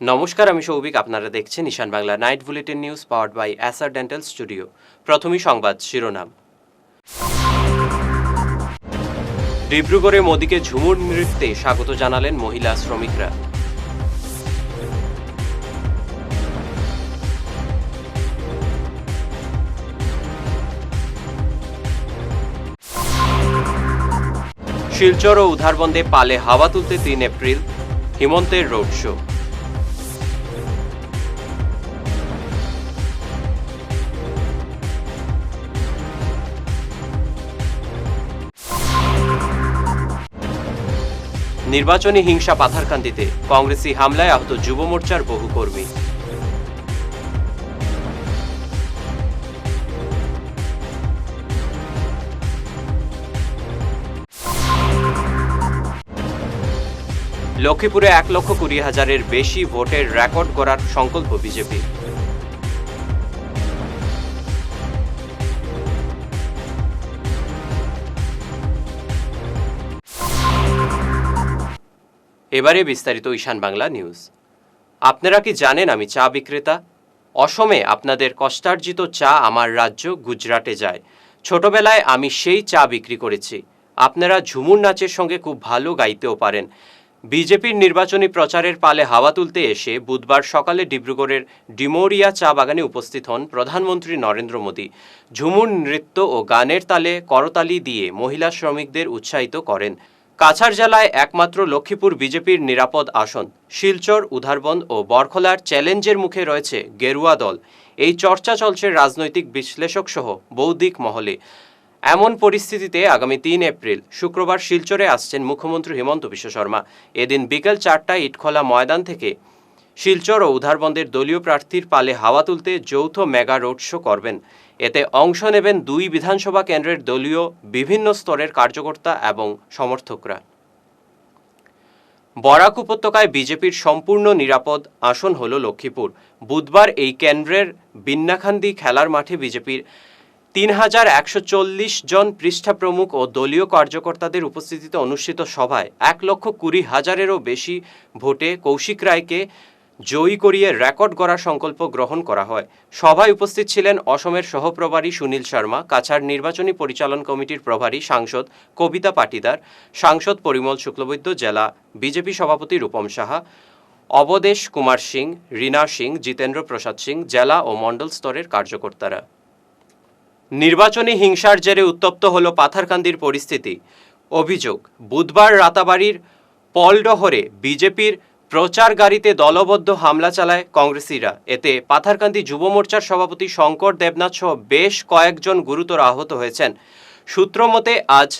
নমস্কার, আমি সৌভিক। আপনারা দেখছেন Ishan Bangla night bulletin news powered by Asar dental studio. প্রথমেই সংবাদ শিরোনাম। ডিব্রুগড়ে মোদিকে ঝুমুর নৃত্যে স্বাগত জানালেন মহিলা শ্রমিকরা। শিলচর ও উধারবন্দে পালে হাওয়া তুলতে 3 এপ্রিল হিমন্তের রোড শো। নির্বাচনী হিংসা পাথারকান্দিতে, কংগ্রেসি হামলায় আহত যুব মোর্চার বহু কর্মী। লক্ষ্মীপুরে 1,20,000-এর বেশি ভোটের রেকর্ড করার সংকল্প বিজেপি। এবারে বিস্তারিত ঈশান বাংলা নিউজ। আপনারা কি জানেন আমি চা বিক্রেতা? অসমে আপনাদের কষ্টার্জিত চা আমার রাজ্য গুজরাটে যায়। ছোটবেলায় আমি সেই চা বিক্রি করেছি। আপনারা ঝুমুর নাচের সঙ্গে খুব ভালো গাইতেও পারেন। বিজেপির নির্বাচনী প্রচারের পালে হাওয়া তুলতে এসে বুধবার সকালে ডিব্রুগড়ের ডিমোরিয়া চা বাগানে উপস্থিত হন প্রধানমন্ত্রী নরেন্দ্র মোদী। ঝুমুর নৃত্য ও গানের তালে করতালি দিয়ে মহিলা শ্রমিকদের উৎসাহিত করেন। কাছাড় জেলায় একমাত্র লক্ষ্মীপুর বিজেপির নিরাপদ আসন। শিলচর, উধারবন্দ ও বরখলার চ্যালেঞ্জের মুখে রয়েছে গেরুয়া দল। এই চর্চা চলছে রাজনৈতিক বিশ্লেষক সহ বৌদ্ধিক মহলে। এমন পরিস্থিতিতে আগামী 3 এপ্রিল শুক্রবার শিলচরে আসছেন মুখ্যমন্ত্রী হিমন্ত বিশ্ব শর্মা। এদিন বিকেল 4টায় ইটখলা ময়দান থেকে শিলচর ও উধারবন্দের দলীয় প্রার্থীর পালে হাওয়া তুলতে যৌথ মেগা রোড শো করবেন। এতে অংশ নেবেন 2 বিধানসভা কেন্দ্রের দলীয় বিভিন্ন স্তরের কার্যকর্তা এবং সমর্থকরা। বরাক উপত্যকায় বিজেপির সম্পূর্ণ নিরাপদ আসন হল লক্ষ্মীপুর। বুধবার এই কেন্দ্রের বিন্নাখান্দি খেলার মাঠে বিজেপির 3,140 জন পৃষ্ঠা প্রমুখ ও দলীয় কার্যকর্তাদের উপস্থিতিতে অনুষ্ঠিত সভায় 1,20,000-এরও বেশি ভোটে কৌশিক রায়কে জয়ী করিয়ে রেকর্ড গড়ার সংকল্প গ্রহণ করা হয়। সভায় উপস্থিত ছিলেন অসমের সহপ্রভারী সুনীল শর্মা, কাছাড় নির্বাচনী পরিচালন কমিটির প্রভারী সাংসদ কবিতা পাটিদার, সাংসদ পরিমল শুক্লবৈদ্য, জেলা বিজেপি সভাপতি রূপম সাহা, অবদেশ কুমার সিং, রীনা সিং, জিতেন্দ্র প্রসাদ সিং, জেলা ও মণ্ডল স্তরের কার্যকর্তারা। নির্বাচনী হিংসার জেরে উত্তপ্ত হল পাথারকান্দির পরিস্থিতি। অভিযোগ, বুধবার রাতাবাড়ির পলডহরে বিজেপির প্রচার গাড়িতে দলবদ্ধ হামলা চালায় কংগ্রেসিরা। এতে পাথারকান্দি যুব মোর্চার সভাপতি শঙ্কর দেবনাথ সহ বেশ কয়েকজন গুরুতর আহত হয়েছেন। সূত্রমতে আজ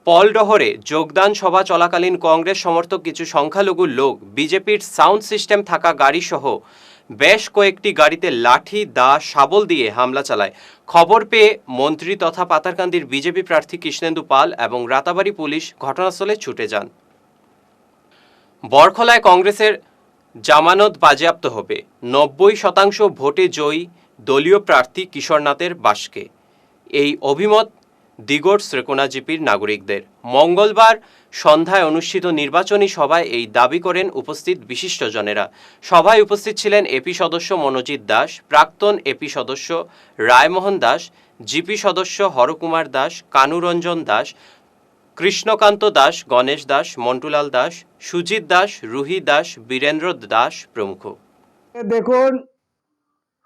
পলডহরে যোগদান সভা চলাকালীন কংগ্রেস সমর্থক কিছু সংখ্যালঘু লোক বিজেপির সাউন্ড সিস্টেম থাকা গাড়ি সহ বেশ কয়েকটি গাড়িতে লাঠি, দা, শাবল দিয়ে হামলা চালায়। খবর পেয়ে মন্ত্রী তথা পাথারকান্দির বিজেপি প্রার্থী কৃষ্ণেন্দু পাল এবং রাতাবাড়ি পুলিশ ঘটনাস্থলে ছুটে যান। বরখলায় কংগ্রেসের জামানত বাজেয়াপ্ত হবে। 90% ভোটে জয়ী দলীয় প্রার্থী কিশোরনাথের বাসকে। এই অভিমত দিগড় শ্রেকোনা জিপির নাগরিকদের। মঙ্গলবার সন্ধ্যায় অনুষ্ঠিত নির্বাচনী সভায় এই দাবি করেন উপস্থিত বিশিষ্টজনেরা। সভায় উপস্থিত ছিলেন এপি সদস্য মনোজিৎ দাস, প্রাক্তন এপি সদস্য রায়মোহন দাস, জিপি সদস্য হরকুমার দাস, কানুরঞ্জন দাস, কৃষ্ণকান্ত দাস, গণেশ দাস, মন্টুলাল দাস, সুজিত দাস, রুহি দাস, বীরেন্দ্র দাস প্রমুখ। দেখুন,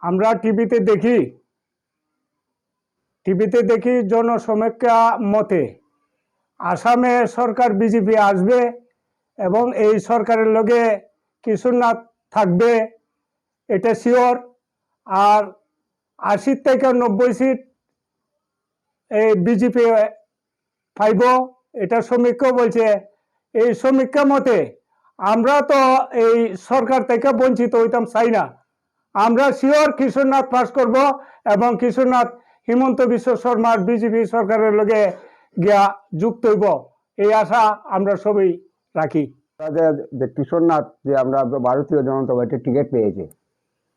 আমরা টিভিতে দেখি জনসমীক্ষা মতে আসামে সরকার বিজেপি আসবে এবং এই সরকারের লগে কিশোরনাথ থাকবে, এটা শিওর। আর 80 থেকে 90 সিট এই বিজেপি পাইব, এটা সমীক্ষা বলছে। এই সমীক্ষা মতে আমরা তো এই সরকার থেকে বঞ্চিত হইতাম চাই না। আমরা শিওর কিশোরনাথ পাস করব এবং কিশোরনাথ হিমন্ত বিশ্ব শর্মার বিজেপি সরকারের লগে গিয়া যুক্ত হইব, এই আশা আমরা সবাই রাখি। যে কিশোরনাথ যে আমরা ভারতীয় জনতা পার্টির টিকিট পেয়েছে,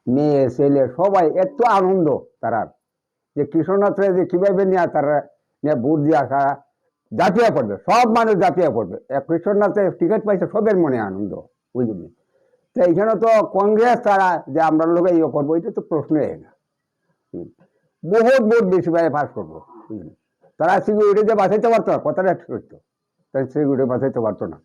মেয়ে ছেলে সবাই এত আনন্দ তারা যে কিশোরনাথ যে কিভাবে নিয়ে তারা নিয়ে ভোট দিয়ে আসা জাতীয় পড়বে, সব মানুষ জাতীয় পড়বে। কিশোরনাথে টিকিট পাইছে, সবের মনে আনন্দ, বুঝলি। তো তো এইখানে তো কংগ্রেস তারা যে আমরা লোকে ইয়ে করবো এটা তো প্রশ্নই না। বহুত বহুত বেশি ভাই পাস করবো। তারা সিকিউরিটিতে বাঁচাইতে পারতো না, কথাটা সত্য, তাই সিকিউরিটি বাঁচাইতে পারতো না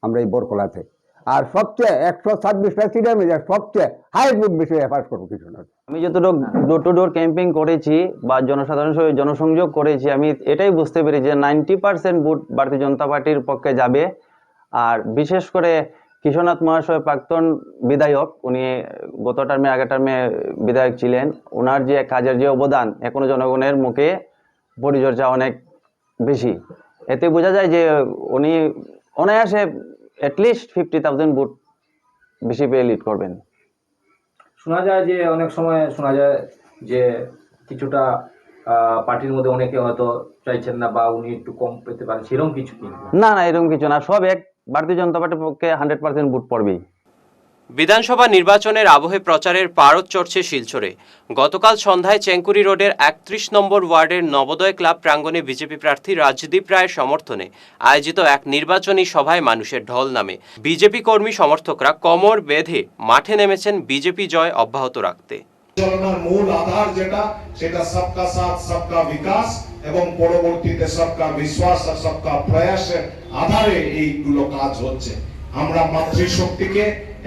আমরা এই বরকলাতে। আর সবচেয়ে 126টা সিটের মধ্যে সবচেয়ে হাই ভোট বেশি পাস করবো কিশোরনাথ। আমি যতটুকু ডোর টু ডোর ক্যাম্পিং করেছি বা জনসাধারণের সঙ্গে জনসংযোগ করেছি, আমি এটাই বুঝতে পেরেছি যে 90% ভোট ভারতীয় জনতা পার্টির পক্ষে যাবে। আর বিশেষ করে কিশোরনাথ মহাশয় প্রাক্তন বিধায়ক, উনি গত টার্মে আগের টার্মে বিধায়ক ছিলেন, ওনার যে কাজের যে অবদান এখনো জনগণের মুখে পরিচর্যা অনেক বেশি। এতে বোঝা যায় যে উনি অনায়াসে অ্যাটলিস্ট 50,000 ভোট বেশি পেয়ে লিড করবেন। শোনা যায় যে অনেক সময় শোনা যায় যে কিছুটা পার্টির মধ্যে অনেকে হয়তো চাইছেন না বা উনি একটু কম পেতে পারেন, সেরকম কিছু কি? না না, এরকম কিছু না, সব এক ভারতীয় জনতা পার্টির পক্ষে 100% ভোট পড়বেই। বিধানসভা নির্বাচনের আবহে প্রচারের পারদ চড়ছে শিলচরে। গতকাল সন্ধ্যায় চেঙ্কুরি রোডের 31 নম্বর ওয়ার্ডের নবোদয় ক্লাব প্রাঙ্গণে বিজেপি প্রার্থী রাজদীপ রায়ের সমর্থনে আয়োজিত এক নির্বাচনী সভায় মানুষের ঢল নামে। বিজেপি কর্মী সমর্থকরা কোমর বেঁধে মাঠে নেমেছেন বিজেপি জয় অব্যাহত রাখতে। মূল আধার যেটা, সেটা সবকা সাথ সবকা বিকাশ এবং পরবর্তীতে সবকা বিশ্বাস আর সবকা প্রয়াসের আধারে এইগুলো কাজ হচ্ছে। আমরা মাতৃশক্তিকে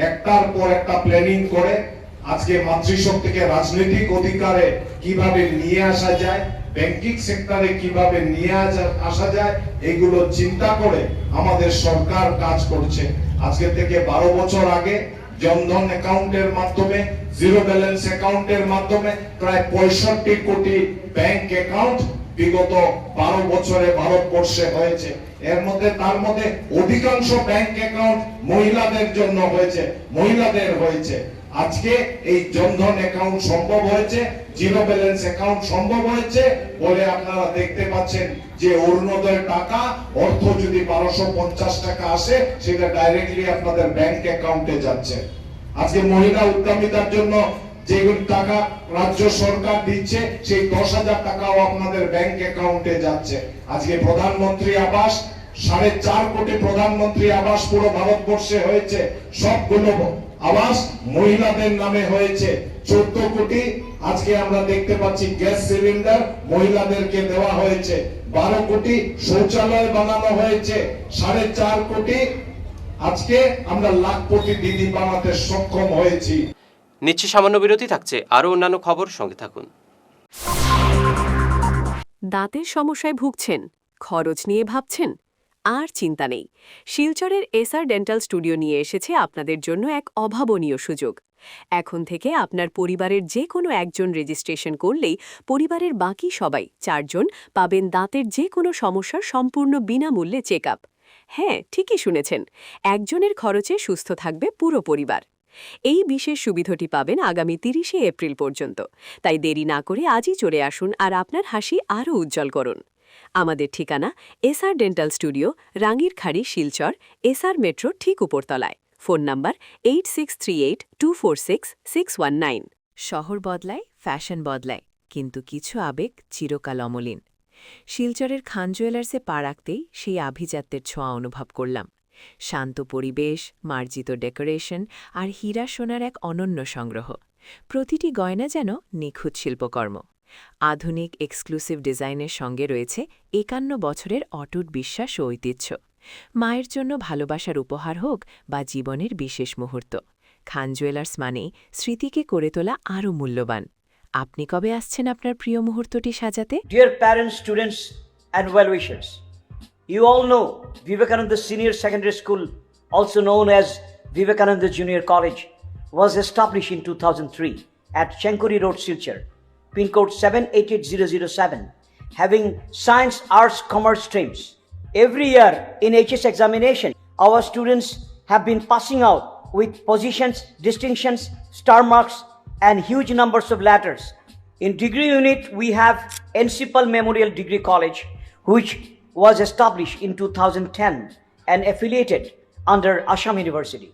একটার পর একটা প্ল্যানিং করে আজকে মাতৃশক্তিকে রাজনৈতিক অধিকারে কিভাবে নিয়ে আসা যায়, ব্যাংকিং সেক্টরে কিভাবে নিয়ে আসা যায়, এগুলো চিন্তা করে আমাদের সরকার কাজ করছে। আজকে থেকে 12 বছর আগে জনধন অ্যাকাউন্টের মাধ্যমে, জিরো ব্যালেন্স অ্যাকাউন্টের মাধ্যমে প্রায় 65 কোটি ব্যাংক অ্যাকাউন্ট বিগত 12 বছরে ভারতবর্ষে হয়েছে। তার মধ্যে অধিকাংশ ব্যাংক অ্যাকাউন্ট মহিলাদের জন্য হয়েছে, মহিলাদের হয়েছে। আজকে এই জনধন অ্যাকাউন্ট সম্ভব হয়েছে, জিরো ব্যালেন্স অ্যাকাউন্ট সম্ভব হয়েছে বলে আপনারা দেখতে পাচ্ছেন যে অরুণোদয় টাকা অর্থ যদি 1250 টাকা আসে, সেটা ডাইরেক্টলি আপনাদের ব্যাংক অ্যাকাউন্টে যাচ্ছে। আজকে মহিলা উদ্যমিতার জন্য যেগুলো টাকা রাজ্য সরকার দিচ্ছে, সেই 10,000 টাকাও আপনাদের ব্যাংক অ্যাকাউন্টে যাচ্ছে। আজকে প্রধানমন্ত্রী আবাস 4.5 কোটি প্রধানমন্ত্রী আবাস পুরো ভারতবর্ষে হয়েছে। সবগুলো আবাস মহিলাদের নামে হয়েছে। 14 কোটি আজকে আমরা দেখতে পাচ্ছি গ্যাস সিলিন্ডার মহিলাদেরকে দেওয়া হয়েছে। 12 কোটি শৌচালয় বানানো হয়েছে। 4.5 কোটি আজকে আমরা লাখপতি দিদি বানাতে সক্ষম হয়েছি। নিচ্ছে সামান্য বিরতি, থাকছে আরও অন্যান্য খবর, সঙ্গে থাকুন। দাঁতের সমস্যায় ভুগছেন, খরচ নিয়ে ভাবছেন? আর চিন্তা নেই, শিলচরের এসআর ডেন্টাল স্টুডিও নিয়ে এসেছে আপনাদের জন্য এক অভাবনীয় সুযোগ। এখন থেকে আপনার পরিবারের যে কোনো একজন রেজিস্ট্রেশন করলেই পরিবারের বাকি সবাই 4 জন পাবেন দাঁতের যে কোনো সমস্যার সম্পূর্ণ বিনামূল্যে চেক আপ। হ্যাঁ, ঠিকই শুনেছেন, একজনের খরচে সুস্থ থাকবে পুরো পরিবার। এই বিশেষ সুবিধাটি পাবেন আগামী 30শে এপ্রিল পর্যন্ত। তাই দেরি না করে আজই চলে আসুন আর আপনার হাসি আরও উজ্জ্বল করুন। আমাদের ঠিকানা SR dental studio, Rangirkhari, Silchar, SR metro ঠিক উপরতলায়। Phone number 8638246619। শহর বদলায়, ফ্যাশন বদলায়, কিন্তু কিছু আবেগ চিরকাল অমলিন। শিলচরের খান জুয়েলার্সে পা রাখতেই সেই আভিজাত্যের ছোঁয়া অনুভব করলাম। শান্ত পরিবেশ, মার্জিত ডেকোরেশন আর হীরা সোনার এক অনন্য সংগ্রহ। প্রতিটি গয়না যেন নিখুঁত শিল্পকর্ম। আধুনিক এক্সক্লুসিভ ডিজাইনের সঙ্গে রয়েছে 51 বছরের অটুট বিশ্বাস ও ঐতিহ্য। মায়ের জন্য ভালোবাসার উপহার হোক বা জীবনের বিশেষ মুহূর্ত, খান জুয়েলার্স মানেই স্মৃতিকে করে তোলা আরও মূল্যবান। আপনি কবে আসছেন আপনার প্রিয় মুহূর্তটি সাজাতে? Dear parents, students and well-wishers, you all know Vivekananda Senior Secondary School, also known as Vivekananda Junior College, was established in 2003 at Chenkuri Road, Silchar, pin code 788007, having science, arts, commerce streams. Every year in HS examination, our students have been passing out with positions, distinctions, star marks, and huge numbers of letters. In degree unit, we have Encipal Memorial Degree College, which was established in 2010 and affiliated under Assam University.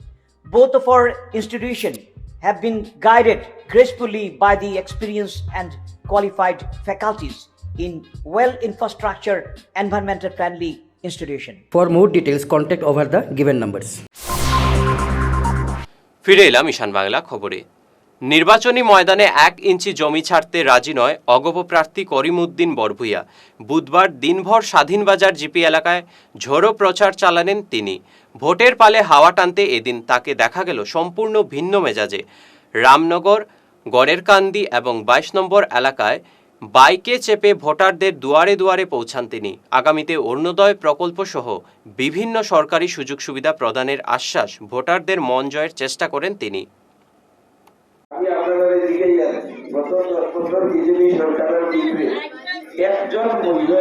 Both of our institutions have been guided gracefully by the experienced and qualified faculties in well-infrastructure, environmental-friendly institution. For more details, contact over the given numbers. ফিরে এলাম ঈশান বাংলা খবরে। নির্বাচনী ময়দানে 1 ইঞ্চি জমি ছাড়তে রাজি নয় অগপ প্রার্থী করিমউদ্দিন বরভূয়া। বুধবার দিনভর স্বাধীনবাজার জিপি এলাকায় ঝোড়ো প্রচার চালালেন তিনি। ভোটের পালে হাওয়া টানতে এদিন তাকে দেখা গেল সম্পূর্ণ ভিন্ন মেজাজে। রামনগর, গড়েরকান্দি এবং 22 নম্বর এলাকায় বাইকে চেপে ভোটারদের দুয়ারে দুয়ারে পৌঁছান তিনি। আগামীতে অরুণোদয় প্রকল্প সহ বিভিন্ন সরকারি সুযোগ সুবিধা প্রদানের আশ্বাস ভোটারদের মন জয়ের চেষ্টা করেন তিনি। আমি আপনাদের দিকেই যাচ্ছি। গত 10 বছর বিজেপি সরকারের বিরুদ্ধে একজন মহিলা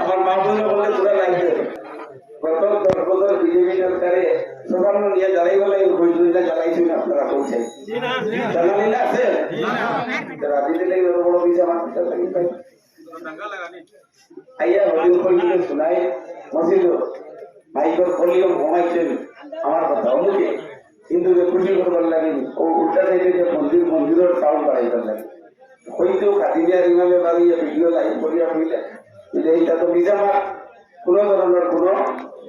আমার মা বোনের বলে তোরা লাগবে। গত 10 বছর বিজেপি সরকারে সবার নিয়ে যারাই বলে বৈদ্যুতিকটা জ্বালাইছেন আপনারা বলছেন জ্বালানি না আছে রাজনীতি থেকে বড় বড় বিষয় আমার আইয়া হরিণ কইলে শোনাই মসজিদ মাইকর ভলিউম কমাইছেন আমার কথা অমুকে কিন্তু যে খুশি করবার লাগে ও উল্টা সাইডে যে মন্দিরের সাউন্ড বাড়াইবার লাগে হয়তো খাদিজার ইমামে বাড়িয়ে ভিডিও লাইভ করিয়া হইলে এইটা তো নিজামা কোনো ধরনের কোনো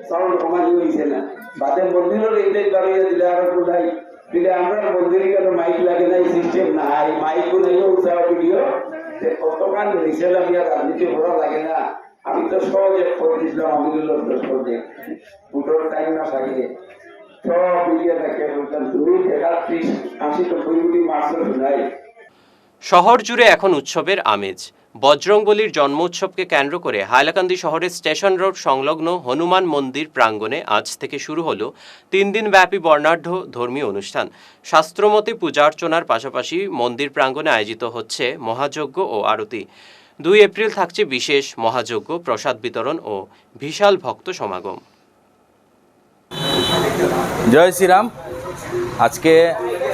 সাউন্ড কমানি হয়েছে না বাদে মন্দিরের এইটাই বাড়িয়ে দিলে আর কোথায় দিলে আমরা মন্দিরে কেন মাইক লাগে নাই সিস্টেম নাই মাইকও নাই উৎসাহ ভিডিও কতক্ষণ নিচে লাগিয়া রাজনীতি করা লাগে না। আমি তো সহজে করে দিয়েছিলাম আমিরুল্লাহ সহজে দুটোর টাইম না থাকে সব মিলিয়ে দেখে বলতাম 2 থেকে 30 80 তো 20 মাসের নাই। শহর জুড়ে এখন উৎসবের আমেজ। বজরংবলীর জন্ম উৎসবকে কেন্দ্র করে হাইলাকান্দি শহরের স্টেশন রোড সংলগ্ন হনুমান মন্দির প্রাঙ্গণে আজ থেকে শুরু হলো 3 দিন ব্যাপী বর্ণাঢ্য ধর্মীয় অনুষ্ঠান। শাস্ত্রমতে পূজা অর্চনার পাশাপাশি মন্দির প্রাঙ্গণে আয়োজিত হচ্ছে মহাযজ্ঞ ও আরতি। 2 এপ্রিল থাকছে বিশেষ মহাযজ্ঞ, প্রসাদ বিতরণ ও বিশাল ভক্ত সমাগম। জয় শ্রীরাম। আজকে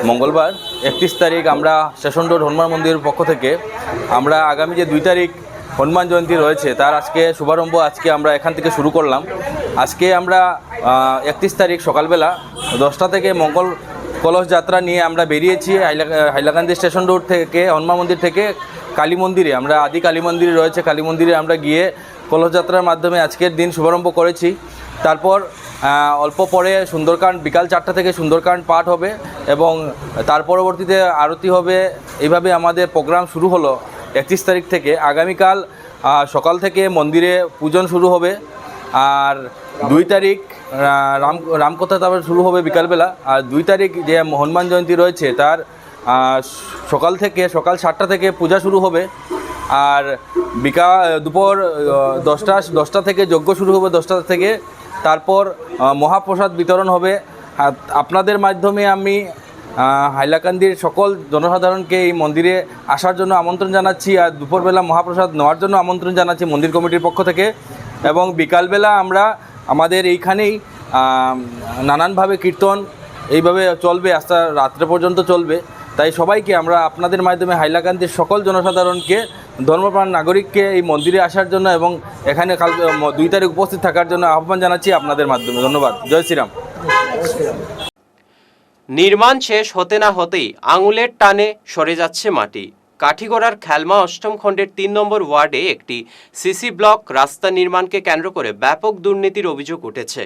মঙ্গলবার 31 তারিখ আমরা স্টেশন রোড হনুমান মন্দিরের পক্ষ থেকে আমরা আগামী যে 2 তারিখ হনুমান জয়ন্তী রয়েছে তার আজকে শুভারম্ভ আজকে আমরা এখান থেকে শুরু করলাম। আজকে আমরা 31 তারিখ সকালবেলা 10টা থেকে মঙ্গল কলস যাত্রা নিয়ে আমরা বেরিয়েছি হাইলাকান্দি স্টেশন রোড থেকে হনুমান মন্দির থেকে কালী মন্দিরে, আমরা আদি কালী মন্দিরে রয়েছে কালী মন্দিরে আমরা গিয়ে কলস যাত্রার মাধ্যমে আজকের দিন শুভারম্ভ করেছি। তারপর অল্প পরে সুন্দরকাণ্ড বিকাল 4টা থেকে সুন্দরকাণ্ড পাঠ হবে এবং তার পরবর্তীতে আরতি হবে। এইভাবে আমাদের প্রোগ্রাম শুরু হলো 31 তারিখ থেকে। আগামীকাল সকাল থেকে মন্দিরে পূজন শুরু হবে আর 2 তারিখ রামকথা তারপর শুরু হবে বিকালবেলা। আর 2 তারিখ যে হনুমান জয়ন্তী রয়েছে তার সকাল 7টা থেকে পূজা শুরু হবে আর দুপুর 10টা থেকে যজ্ঞ শুরু হবে 10টা থেকে। তারপর মহাপ্রসাদ বিতরণ হবে। আপনাদের মাধ্যমে আমি হাইলাকান্দির সকল জনসাধারণকে এই মন্দিরে আসার জন্য আমন্ত্রণ জানাচ্ছি আর দুপুরবেলা মহাপ্রসাদ নেওয়ার জন্য আমন্ত্রণ জানাচ্ছি মন্দির কমিটির পক্ষ থেকে। এবং বিকালবেলা আমরা আমাদের এইখানেই নানানভাবে কীর্তন এইভাবে চলবে, আস্তে রাত্রে পর্যন্ত চলবে। তাই সবাইকে আমরা আপনাদের মাধ্যমে হাইলাকান্দির সকল জনসাধারণকে ধর্মপ্রাণ নাগরিককে এই মন্দিরে আসার জন্য এবং এখানে কাল 2 তারিখ উপস্থিত থাকার জন্য আহ্বান জানাচ্ছি আপনাদের মাধ্যমে। ধন্যবাদ। জয় শ্রীরাম। নির্মাণ শেষ হতে না হতেই আঙুলের টানে সরে যাচ্ছে মাটি। কাঠিগড়ার খেলমা 8ম খণ্ডের 3 নম্বর ওয়ার্ডে একটি সিসি ব্লক রাস্তা নির্মাণকে কেন্দ্র করে ব্যাপক দুর্নীতির অভিযোগ উঠেছে।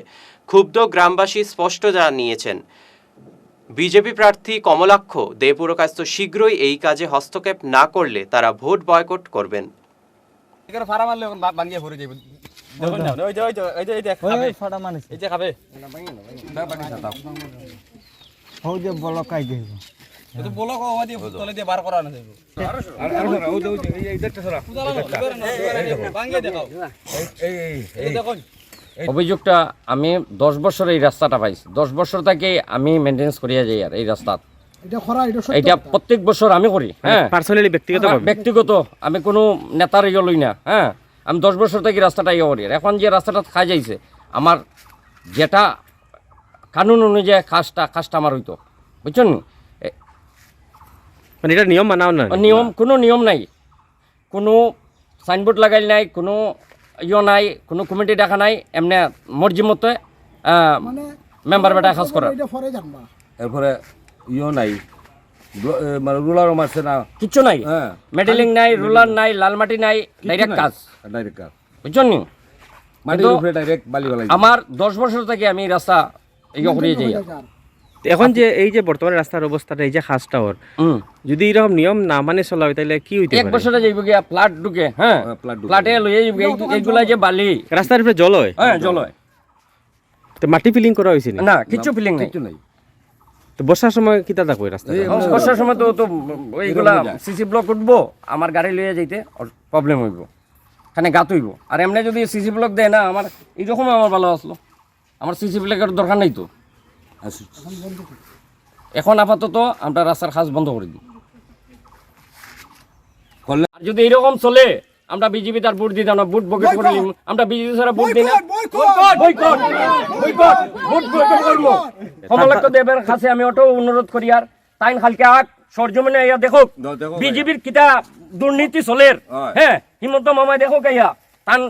ক্ষুব্ধ গ্রামবাসী স্পষ্ট জানিয়েছেন বিজেপি প্রার্থী কমলাক্ষ দে পুরকায়স্থ শীঘ্রই এই কাজে হস্তক্ষেপ না করলে তারা ভোট বয়কট করবেন। অভিযোগটা আমি 10 বছর এই রাস্তাটা পাইছি, 10 বছর থেকে আমি মেনটেন্স করিয়া যাই আর এই রাস্তা এটা প্রত্যেক বছর আমি করি। হ্যাঁ, পার্সোনালি ব্যক্তিগত আমি কোনো নেতার ইয়ে লই না। হ্যাঁ, আমি 10 বছর থেকে রাস্তাটা ইয়ে করি। এখন যে রাস্তাটা খাই যাইছে আমার যেটা কানুন অনুযায়ী কাজটা আমার হইতো, বুঝছেন? মানে এটা নিয়ম মানাও না, কোনো নিয়ম নাই, কোনো সাইনবোর্ড লাগাইল নাই, কোনো ইয়ে নাই, কোনো কমিটি দেখা নাই, এমনি মর্জি মতো মেম্বার বেটা কাজ করার। এরপরে ইয়ে নাই, মানে রুলারও মারছে না, কিচ্ছু নাই, মেডেলিং নাই, রুলার নাই, লাল মাটি নাই, ডাইরেক্ট কাজ, বুঝছেন? আমার 10 বছর থেকে আমি রাস্তা এই করিয়ে যাই এখন যে এই যে বর্তমানে রাস্তার অবস্থাটা এই যে খাসটা ওর যদি এরকম নিয়ম না মানে চলা হয় তাহলে কি হইতে এক বছরে যাইব গিয়া ফ্লাট ঢুকে হ্যাঁ ফ্লাটে লইয়া যাইব এইগুলা যে বালি রাস্তার উপরে জল হয় হ্যাঁ জল হয় তো মাটি ফিলিং করা হয়েছে না না কিচ্ছু ফিলিং নাই তো বর্ষার সময় কিতা থাকবে রাস্তা বর্ষার সময় তো ওইগুলা সিসি ব্লক উঠবো আমার গাড়ি লইয়া যাইতে প্রবলেম হইব খানে গাত হইব আর এমনি যদি সিসি ব্লক দেয় না আমার এইরকম আমার ভালো আসলো আমার সিসি ব্লকের দরকার নাই তো এখন আপাতত আমরা রাস্তার খাস বন্ধ করে দিই আর যদি এইরকম চলে আমরা বিজেপি তার ভোট দিতাম না ভোট বকেট করে নিব আমরা বিজেপি ছাড়া ভোট দিই না বয়কট ভোট বয়কট করব কমলাক্ষ দেবের কাছে আমি অটো অনুরোধ করি আর তাইন খালকে আট সরজমিনে ইয়া দেখো বিজেপির কিটা দুর্নীতি চলের হ্যাঁ হিমন্ত মামাই দেখো কাইয়া তান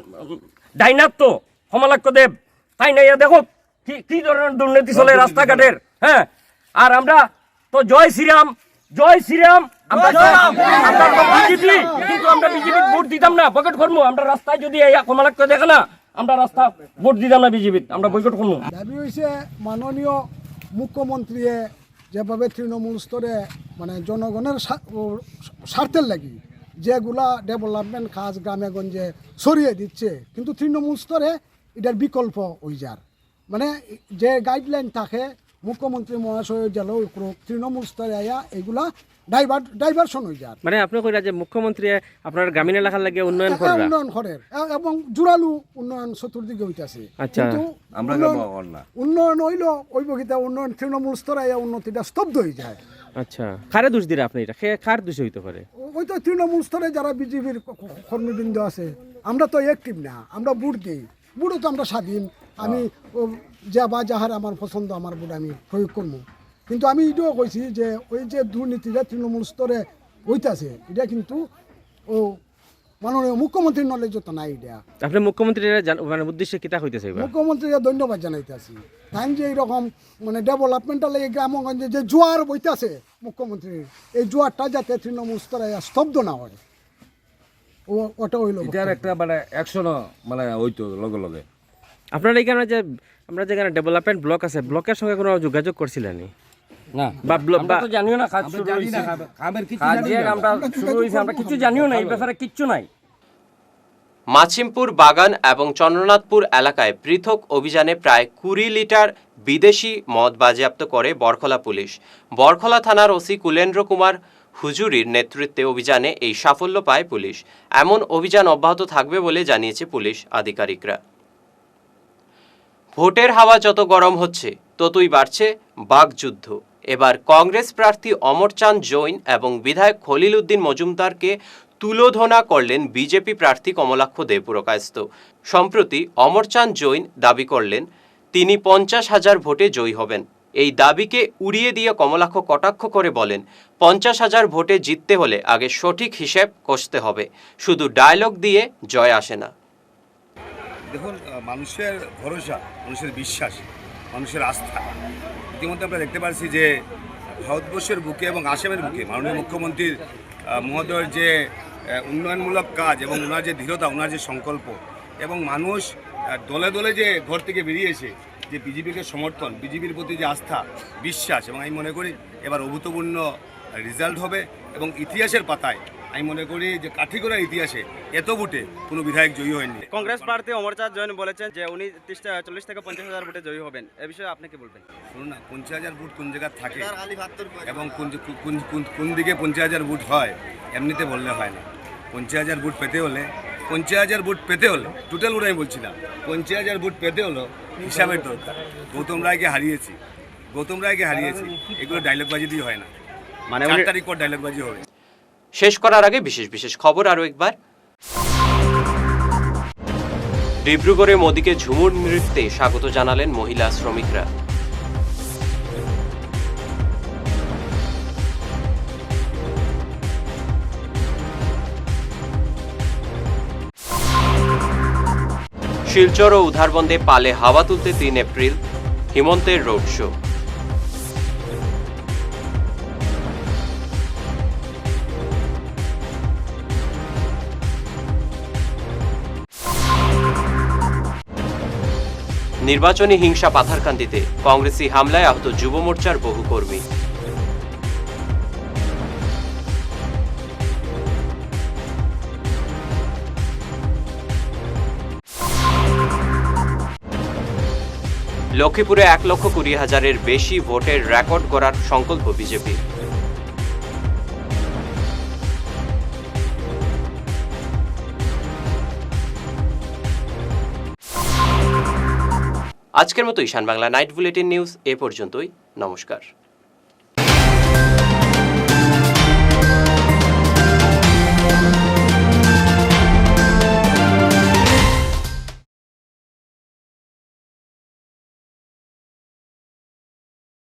ডাইনাত তো কমলাক্ষ দেব তাই না ইয়া দেখো কি ধরনের দুর্নীতি চলে রাস্তাঘাটের হ্যাঁ আর আমরা তো জয় শ্রীরাম আমরা বিজেপি কিন্তু আমরা বিজেপি ভোট দিতাম না বয়কট করবো আমরা রাস্তায় যদি কমলাক্ষ দেখে না আমরা রাস্তা ভোট দিতাম না বিজেপি আমরা বয়কট করবো দাবি হয়েছে মাননীয় মুখ্যমন্ত্রীয়ে যেভাবে তৃণমূল স্তরে মানে জনগণের স্বার্থের লাগি যেগুলা ডেভেলপমেন্ট কাজ গ্রামে গঞ্জে ছড়িয়ে দিচ্ছে কিন্তু তৃণমূল স্তরে এটার বিকল্প হয়ে যার মানে যে গাইডলাইন থাকে মুখ্যমন্ত্রী মহাশয় জেলাও তৃণমূল স্তরে আয়া এগুলা ডাইভারশন হয়ে যায় মানে আপনি কইরা যে মুখ্যমন্ত্রী আপনার গ্রামীণ এলাকার লাগে উন্নয়ন করে উন্নয়ন করে এবং জোরালো উন্নয়ন চতুর্দিকে হইতাছে কিন্তু উন্নয়ন হইল ওই বগিতা উন্নয়ন তৃণমূল স্তরে আয়া উন্নতিটা স্তব্ধ হয়ে যায় আচ্ছা কারে দোষ দিলে আপনি এটা কার দোষ হইতে পারে ওই তো তৃণমূল স্তরে যারা বিজেপির কর্মীবৃন্দ আছে আমরা তো অ্যাক্টিভ না আমরা ভোট দিই ভোটও তো আমরা স্বাধীন আমি যা বা যাহার আমার পছন্দ আমার ভোট আমি প্রয়োগ করবো কিন্তু আমি এটাও কইছি যে ওই যে দুর্নীতিটা তৃণমূল স্তরে হইতাছে এটা কিন্তু ও মাননীয় মুখ্যমন্ত্রীর নলেজ তো নাই এটা আপনি মুখ্যমন্ত্রীর মানে উদ্দেশ্যে কিতা হইতেছে মুখ্যমন্ত্রীকে ধন্যবাদ জানাইতেছি তাই যে এইরকম মানে ডেভেলপমেন্টাল এই গ্রামগঞ্জে যে জোয়ার বইতেছে মুখ্যমন্ত্রীর এই জোয়ারটা যাতে তৃণমূল স্তরে স্তব্ধ না হয় ওটা হইল এটার একটা মানে অ্যাকশন মানে হইতো লগে লগে আপনারা এখানে যে আমরা যেখানে ডেভেলপমেন্ট ব্লক আছে ব্লকের সঙ্গে কোনো যোগাযোগ করছিলেন না বা আমরা তো জানিও না কাজ শুরু হইছে কামের কিছু আমরা শুরু হইছে আমরা কিছু জানিও না এই ব্যাপারে কিচ্ছু নাই মাছিমপুর বাগান এবং চন্দ্রনাথপুর এলাকায় পৃথক অভিযানে প্রায় 20 লিটার বিদেশি মদ বাজেয়াপ্ত করে বরখলা পুলিশ বরখলা থানার ওসি কুলেন্দ্র কুমার হুজুরির নেতৃত্বে অভিযানে এই সাফল্য পায় পুলিশ এমন অভিযান অব্যাহত থাকবে বলে জানিয়েছে পুলিশ আধিকারিকরা ভোটের হাওয়া যত গরম হচ্ছে ততই বাড়ছে বাকযুদ্ধ এবার কংগ্রেস প্রার্থী অমরচাঁদ জৈন এবং বিধায়ক খলিল উদ্দিন মজুমদারকে তুলোধনা করলেন বিজেপি প্রার্থী কমলাক্ষ দেবপুরকায়স্থ সম্প্রতি অমরচাঁদ জৈন দাবি করলেন তিনি 50,000 ভোটে জয়ী হবেন এই দাবিকে উড়িয়ে দিয়ে কমলাক্ষ কটাক্ষ করে বলেন 50,000 ভোটে জিততে হলে আগে সঠিক হিসেব কষতে হবে শুধু ডায়লগ দিয়ে জয় আসে না দেখুন মানুষের ভরসা মানুষের বিশ্বাস মানুষের আস্থা ইতিমধ্যে আমরা দেখতে পাচ্ছি যে ভারতবর্ষের বুকে এবং আসামের বুকে মাননীয় মুখ্যমন্ত্রীর মহোদয়ের যে উন্নয়নমূলক কাজ এবং ওনার যে দৃঢ়তা ওনার যে সংকল্প এবং মানুষ দলে দলে যে ঘর থেকে বেরিয়েছে যে বিজেপিকে সমর্থন বিজেপির প্রতি যে আস্থা বিশ্বাস এবং আমি মনে করি এবার অভূতপূর্ণ রেজাল্ট হবে এবং ইতিহাসের পাতায় আমি মনে করি যে কাঠিগড়ার ইতিহাসে এত ভোটে কোনো বিধায়ক জয়ী হয়নি কংগ্রেস প্রার্থী অমরচাঁদ জৈন বলেছেন যে উনি 40 থেকে 50,000 ভোটে জয়ী হবেন এ বিষয়ে আপনি কি বলবেন শুনুন না 50,000 ভোট কোন জায়গায় থাকে এবং কোন দিকে 50,000 ভোট হয় এমনিতে বললে হয় না 50,000 ভোট পেতে হলে 50,000 ভোট পেতে হলে টোটাল ভোট আমি বলছিলাম 50,000 ভোট পেতে হলো হিসাবের দরকার গৌতম রায়কে হারিয়েছি এগুলো ডায়লগবাজি দিয়ে হয় না মানে 4 তারিখ পর ডায়লগবাজি হবে শেষ করার আগে বিশেষ খবর আরও একবার ডিব্রুগড়ে মোদিকে ঝুমুর নৃত্যে স্বাগত জানালেন মহিলা শ্রমিকরা শিলচর ও উধারবন্দে পালে হাওয়া তুলতে 3 এপ্রিল হিমন্তের রোড শো নির্বাচনী হিংসা পাথারকান্দিতে কংগ্রেসি হামলায় আহত যুব মোর্চার বহু কর্মী। লক্ষ্মীপুরে 1,20,000-এর বেশি ভোটের রেকর্ড করার সংকল্প বিজেপি। আজকের মতো ঈশান বাংলা নাইট বুলেটিন নিউজ এ পর্যন্তই। নমস্কার।